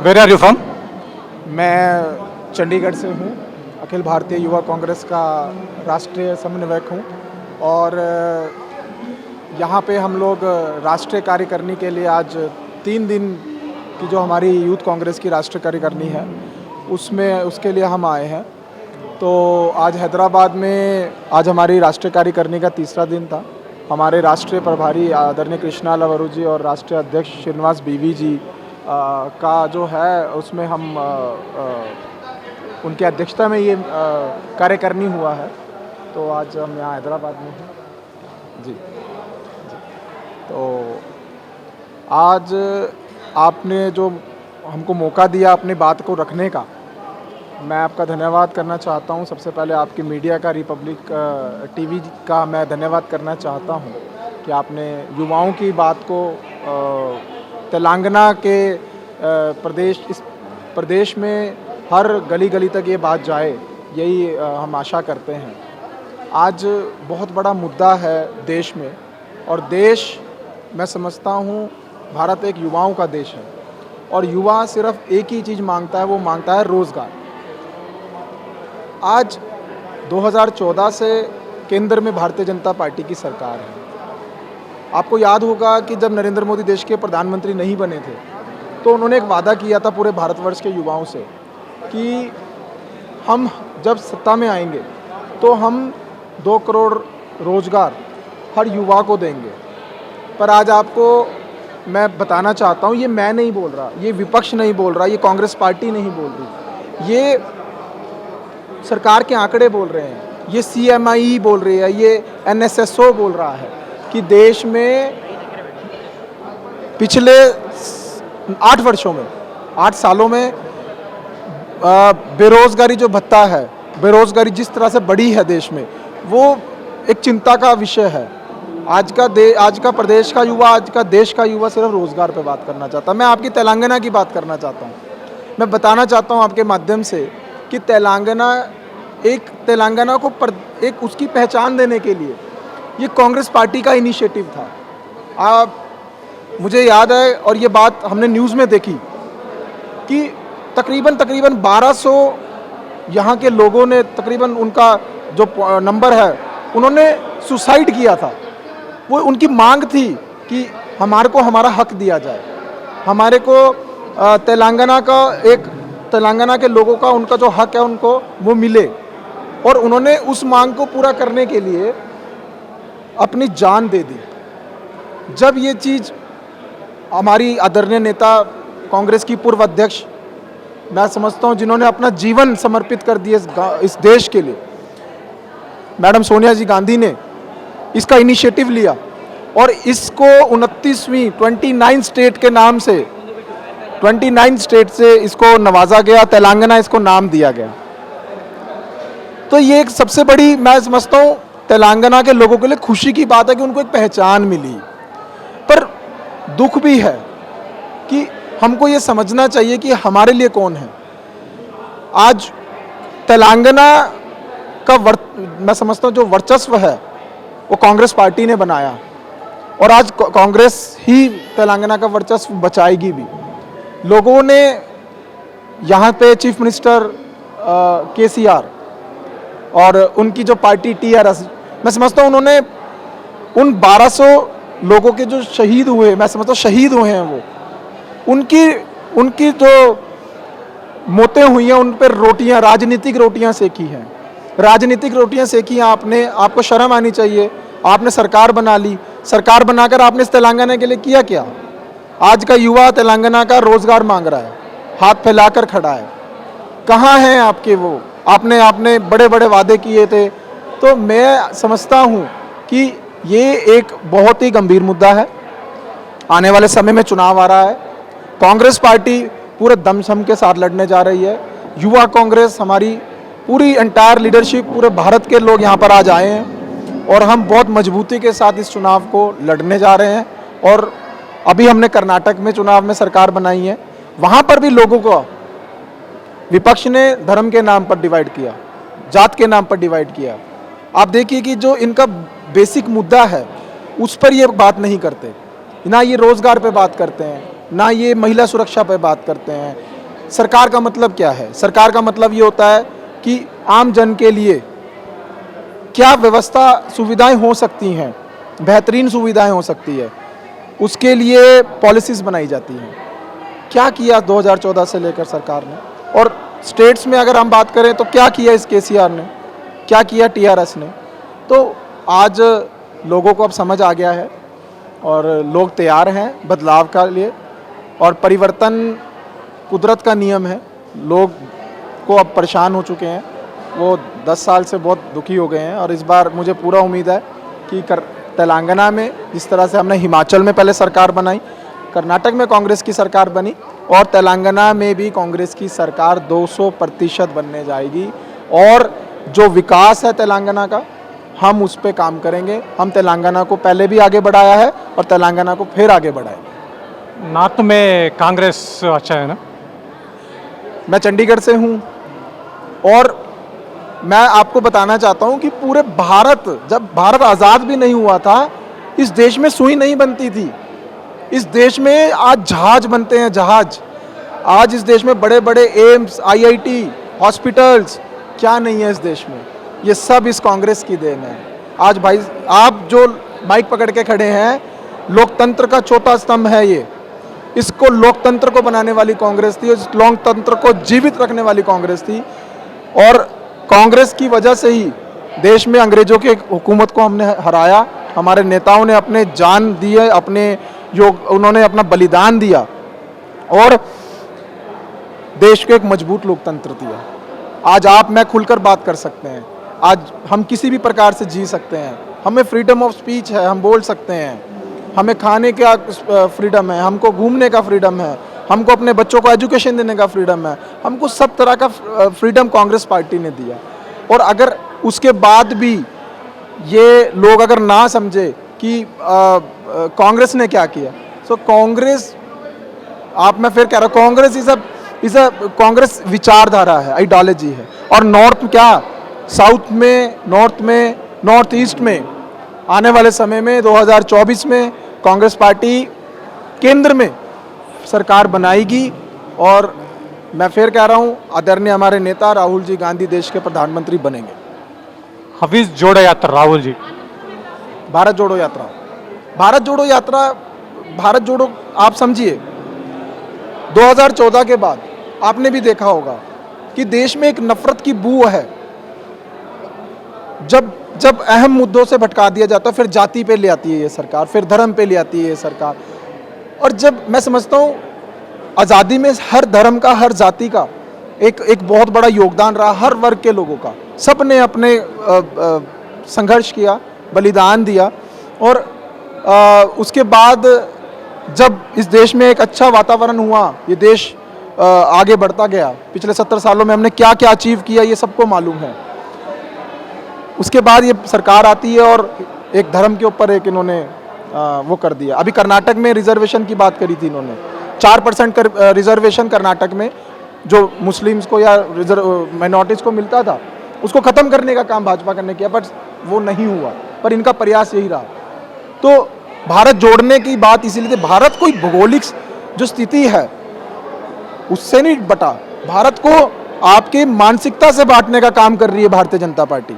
Where are you from? मैं चंडीगढ़ से हूँ। अखिल भारतीय युवा कांग्रेस का राष्ट्रीय समन्वयक हूँ और यहाँ पे हम लोग राष्ट्रीय कार्यकारिणी के लिए आज 3 दिन की जो हमारी यूथ कांग्रेस की राष्ट्रीय कार्यकारिणी है उसके लिए हम आए हैं। तो आज हैदराबाद में आज हमारी राष्ट्रीय कार्यकारिणी का तीसरा दिन था। हमारे राष्ट्रीय प्रभारी आदरणीय कृष्णा लवरू जी और राष्ट्रीय अध्यक्ष श्रीनिवास बीवी जी का जो है उसमें हम उनकी अध्यक्षता में ये कार्यकारिणी हुआ है। तो आज हम यहाँ हैदराबाद में हैं जी। तो आज आपने जो हमको मौका दिया अपनी बात को रखने का, मैं आपका धन्यवाद करना चाहता हूँ। सबसे पहले आपकी मीडिया का, रिपब्लिक टीवी का मैं धन्यवाद करना चाहता हूँ कि आपने युवाओं की बात को तेलंगाना के इस प्रदेश में हर गली गली तक ये बात जाए, यही हम आशा करते हैं। आज बहुत बड़ा मुद्दा है देश में, और देश, मैं समझता हूँ, भारत एक युवाओं का देश है और युवा सिर्फ एक ही चीज़ मांगता है, वो मांगता है रोज़गार। आज 2014 से केंद्र में भारतीय जनता पार्टी की सरकार है। आपको याद होगा कि जब नरेंद्र मोदी देश के प्रधानमंत्री नहीं बने थे तो उन्होंने एक वादा किया था पूरे भारतवर्ष के युवाओं से कि हम जब सत्ता में आएंगे तो हम 2 करोड़ रोज़गार हर युवा को देंगे। पर आज आपको मैं बताना चाहता हूँ, ये मैं नहीं बोल रहा, ये विपक्ष नहीं बोल रहा, ये कांग्रेस पार्टी नहीं बोल रही, ये सरकार के आंकड़े बोल रहे हैं, ये CMI बोल रही है, ये NSSO बोल रहा है कि देश में पिछले 8 वर्षों में, 8 सालों में बेरोज़गारी जो भत्ता है, बेरोज़गारी जिस तरह से बढ़ी है देश में, वो एक चिंता का विषय है। आज का प्रदेश का युवा, आज का देश का युवा सिर्फ रोज़गार पे बात करना चाहता है। मैं आपकी तेलंगाना की बात करना चाहता हूँ। मैं बताना चाहता हूँ आपके माध्यम से कि तेलंगाना को एक उसकी पहचान देने के लिए ये कांग्रेस पार्टी का इनिशिएटिव था। मुझे याद है, और ये बात हमने न्यूज़ में देखी कि तकरीबन 1200 यहाँ के लोगों ने, तकरीबन उनका जो नंबर है, उन्होंने सुसाइड किया था। वो उनकी मांग थी कि हमारे को हमारा हक दिया जाए, हमारे को तेलंगाना के लोगों का उनका जो हक है उनको वो मिले। और उन्होंने उस मांग को पूरा करने के लिए अपनी जान दे दी। जब ये चीज़ हमारी आदरणीय नेता, कांग्रेस की पूर्व अध्यक्ष, मैं समझता हूँ जिन्होंने अपना जीवन समर्पित कर दिया इस देश के लिए, मैडम सोनिया जी गांधी ने इसका इनिशिएटिव लिया और इसको 29 स्टेट के नाम से, 29 स्टेट से इसको नवाजा गया, तेलंगाना इसको नाम दिया गया। तो ये एक सबसे बड़ी, मैं समझता हूँ, तेलंगाना के लोगों के लिए खुशी की बात है कि उनको एक पहचान मिली। पर दुख भी है कि हमको ये समझना चाहिए कि हमारे लिए कौन है। आज तेलंगाना का मैं समझता हूँ जो वर्चस्व है वो कांग्रेस पार्टी ने बनाया, और आज कांग्रेस ही तेलंगाना का वर्चस्व बचाएगी भी। लोगों ने यहाँ पे चीफ मिनिस्टर KCR और उनकी जो पार्टी TRS, मैं समझता हूँ उन्होंने उन 1200 लोगों के जो शहीद हुए, मैं समझता हूँ शहीद हुए हैं, वो उनकी जो मौतें हुई हैं, उन पर रोटियाँ, राजनीतिक रोटियाँ सेकी हैं, राजनीतिक रोटियाँ सेकी हैं आपने। आपको शर्म आनी चाहिए। आपने सरकार बना ली, सरकार बनाकर आपने इस तेलंगाना के लिए किया क्या? आज का युवा तेलंगाना का रोज़गार मांग रहा है, हाथ फैलाकर खड़ा है। कहाँ हैं आपके वो? आपने बड़े बड़े वादे किए थे। तो मैं समझता हूँ कि ये एक बहुत ही गंभीर मुद्दा है। आने वाले समय में चुनाव आ रहा है, कांग्रेस पार्टी पूरे दमखम के साथ लड़ने जा रही है। युवा कांग्रेस, हमारी पूरी एंटायर लीडरशिप, पूरे भारत के लोग यहाँ पर आज आए हैं और हम बहुत मजबूती के साथ इस चुनाव को लड़ने जा रहे हैं। और अभी हमने कर्नाटक में चुनाव में सरकार बनाई है, वहाँ पर भी लोगों को विपक्ष ने धर्म के नाम पर डिवाइड किया, जात के नाम पर डिवाइड किया। आप देखिए कि जो इनका बेसिक मुद्दा है उस पर ये बात नहीं करते, ना ये रोज़गार पे बात करते हैं, ना ये महिला सुरक्षा पे बात करते हैं, सरकार का मतलब क्या है? सरकार का मतलब ये होता है कि आम जन के लिए क्या व्यवस्था सुविधाएं हो सकती हैं, बेहतरीन सुविधाएं हो सकती है, उसके लिए पॉलिसीज बनाई जाती हैं। क्या किया 2014 से लेकर सरकार ने? और स्टेट्स में अगर हम बात करें तो क्या किया इस केसीआर ने, क्या किया टीआरएस ने? तो आज लोगों को अब समझ आ गया है और लोग तैयार हैं बदलाव के लिए, और परिवर्तन कुदरत का नियम है। लोग को अब परेशान हो चुके हैं, वो 10 साल से बहुत दुखी हो गए हैं, और इस बार मुझे पूरा उम्मीद है कि तेलंगाना में जिस तरह से हमने हिमाचल में पहले सरकार बनाई, कर्नाटक में कांग्रेस की सरकार बनी, और तेलंगाना में भी कांग्रेस की सरकार 200% बनने जाएगी। और जो विकास है तेलंगाना का, हम उस पर काम करेंगे। हम तेलंगाना को पहले भी आगे बढ़ाया है और तेलंगाना को फिर आगे बढ़ाएंगे। नॉर्थ में कांग्रेस अच्छा है ना? मैं चंडीगढ़ से हूँ, और मैं आपको बताना चाहता हूँ कि पूरे भारत, जब भारत आज़ाद भी नहीं हुआ था, इस देश में सुई नहीं बनती थी। इस देश में आज जहाज बनते हैं, जहाज। आज इस देश में बड़े बड़े एम्स, आईआईटी, हॉस्पिटल्स, क्या नहीं है इस देश में? ये सब इस कांग्रेस की देन है। आज भाई आप जो माइक पकड़ के खड़े हैं, लोकतंत्र का चौथा स्तंभ है ये। इसको लोकतंत्र को बनाने वाली कांग्रेस थी, इस लोकतंत्र को जीवित रखने वाली कांग्रेस थी, और कांग्रेस की वजह से ही देश में अंग्रेजों की हुकूमत को हमने हराया। हमारे नेताओं ने अपने जान दिए, उन्होंने अपना बलिदान दिया और देश को एक मजबूत लोकतंत्र दिया। आज आप मैं खुलकर बात कर सकते हैं, आज हम किसी भी प्रकार से जी सकते हैं, हमें फ्रीडम ऑफ स्पीच है, हम बोल सकते हैं, हमें खाने का फ्रीडम है, हमको घूमने का फ्रीडम है, हमको अपने बच्चों को एजुकेशन देने का फ्रीडम है, हमको सब तरह का फ्रीडम कांग्रेस पार्टी ने दिया। और अगर उसके बाद भी ये लोग अगर ना समझे कि कांग्रेस ने क्या किया, तो कांग्रेस, मैं फिर कह रहा हूँ, कांग्रेस इज अ कांग्रेस विचारधारा है, आइडियोलॉजी है। और नॉर्थ क्या, साउथ में, नॉर्थ में, नॉर्थ ईस्ट में आने वाले समय में 2024 में कांग्रेस पार्टी केंद्र में सरकार बनाएगी, और मैं फिर कह रहा हूँ, आदरणीय हमारे नेता राहुल जी गांधी देश के प्रधानमंत्री बनेंगे। हफीज जोड़ो यात्रा राहुल जी, भारत जोड़ो यात्रा, भारत जोड़ो यात्रा, भारत जोड़ो, आप समझिए 2014 के बाद आपने भी देखा होगा कि देश में एक नफरत की बू है। जब अहम मुद्दों से भटका दिया जाता है, फिर जाति पे ले आती है ये सरकार, फिर धर्म पे ले आती है ये सरकार। और जब मैं समझता हूँ आज़ादी में हर धर्म का, हर जाति का एक बहुत बड़ा योगदान रहा, हर वर्ग के लोगों का, सब ने अपने संघर्ष किया, बलिदान दिया, और उसके बाद जब इस देश में एक अच्छा वातावरण हुआ, ये देश आगे बढ़ता गया। पिछले 70 सालों में हमने क्या क्या अचीव किया ये सबको मालूम है। उसके बाद ये सरकार आती है और एक धर्म के ऊपर एक इन्होंने वो कर दिया। अभी कर्नाटक में रिजर्वेशन की बात करी थी इन्होंने, 4% रिजर्वेशन कर्नाटक में जो मुस्लिम्स को या माइनॉरिटीज़ को मिलता था, उसको ख़त्म करने का काम भाजपा ने किया, बट वो नहीं हुआ, पर इनका प्रयास यही रहा। तो भारत जोड़ने की बात इसीलिए, भारत कोई भौगोलिक जो स्थिति है उससे नहीं बटा, भारत को आपके मानसिकता से बांटने का काम कर रही है भारतीय जनता पार्टी।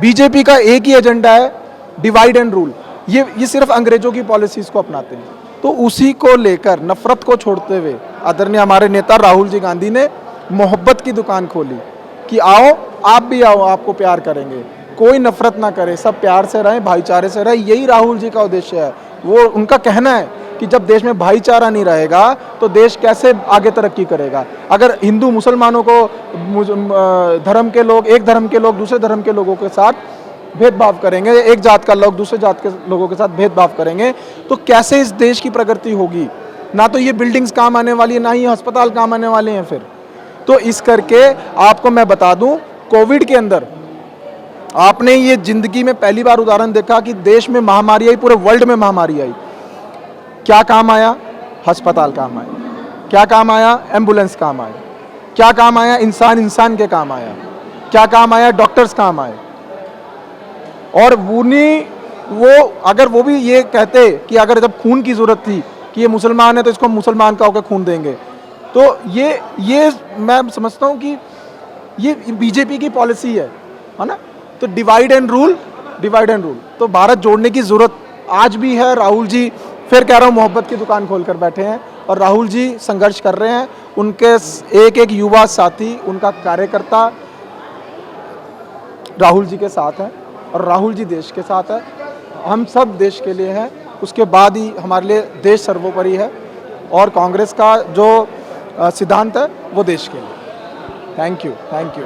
बीजेपी का एक ही एजेंडा है, डिवाइड एंड रूल। ये सिर्फ अंग्रेजों की पॉलिसीज़ को अपनाते हैं। तो उसी को लेकर, नफरत को छोड़ते हुए आदरणीय हमारे नेता राहुल जी गांधी ने मोहब्बत की दुकान खोली कि आओ, आप भी आओ, आपको प्यार करेंगे, कोई नफरत ना करे, सब प्यार से रहें, भाईचारे से रहें। यही राहुल जी का उद्देश्य है। वो उनका कहना है कि जब देश में भाईचारा नहीं रहेगा तो देश कैसे आगे तरक्की करेगा। अगर हिंदू मुसलमानों को, धर्म के लोग, एक धर्म के लोग दूसरे धर्म के लोगों के साथ भेदभाव करेंगे, एक जात का लोग दूसरे जात के लोगों के साथ भेदभाव करेंगे, तो कैसे इस देश की प्रगति होगी? ना तो ये बिल्डिंग्स काम आने वाली है, ना ही अस्पताल काम आने वाले हैं फिर। तो इस करके आपको मैं बता दूं, कोविड के अंदर आपने ये जिंदगी में पहली बार उदाहरण देखा कि देश में महामारी आई, पूरे वर्ल्ड में महामारी आई। क्या काम आया? अस्पताल काम आया। क्या काम आया? एम्बुलेंस काम आया। क्या काम आया? इंसान के काम आया। क्या काम आया? डॉक्टर्स काम आए। और अगर वो भी ये कहते कि अगर जब खून की जरूरत थी कि ये मुसलमान है तो इसको मुसलमान का होकर खून देंगे, तो ये मैं समझता हूँ कि ये बीजेपी की पॉलिसी है ना। तो divide and rule, divide and rule. तो भारत जोड़ने की ज़रूरत आज भी है। राहुल जी फिर कह रहा हूँ मोहब्बत की दुकान खोल कर बैठे हैं और राहुल जी संघर्ष कर रहे हैं। उनके एक एक युवा साथी, उनका कार्यकर्ता राहुल जी के साथ है और राहुल जी देश के साथ है। हम सब देश के लिए हैं, उसके बाद ही हमारे लिए देश सर्वोपरि है और कांग्रेस का जो सिद्धांत है वो देश के लिए। Thank you, thank you.